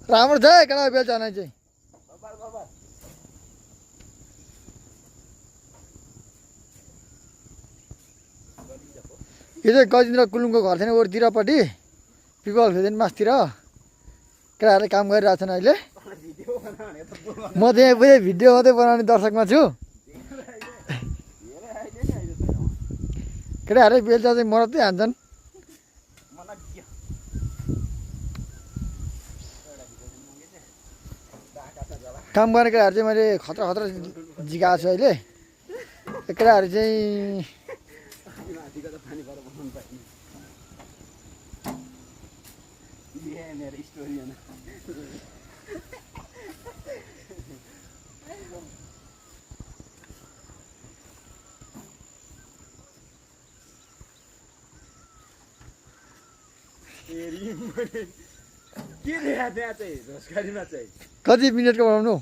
राम्रो छ है केटा बेलचा नै चाहिँ यो चाहिँ गजेन्द्र कुलुङको घर थिएन ओरतिरपट्टि पिपल फेदेन मासतिर केटाहरूले काम गरिरहेछन् अहिले म चाहिँ पुरै भिडियो मात्रै बनाउने दर्शकमा छु केटाहरूले बेलचा चाहिँ मरत्तै हान्छन् काम गर्ने केटाहरू चाहिँ मैले खतरा खतरा जिगाएको छु अहिले केटाहरू चाहिँ के देखा त्यहाँ चाहिँ झस्कारीमा चाहिँ कति मिनटको बनाउनु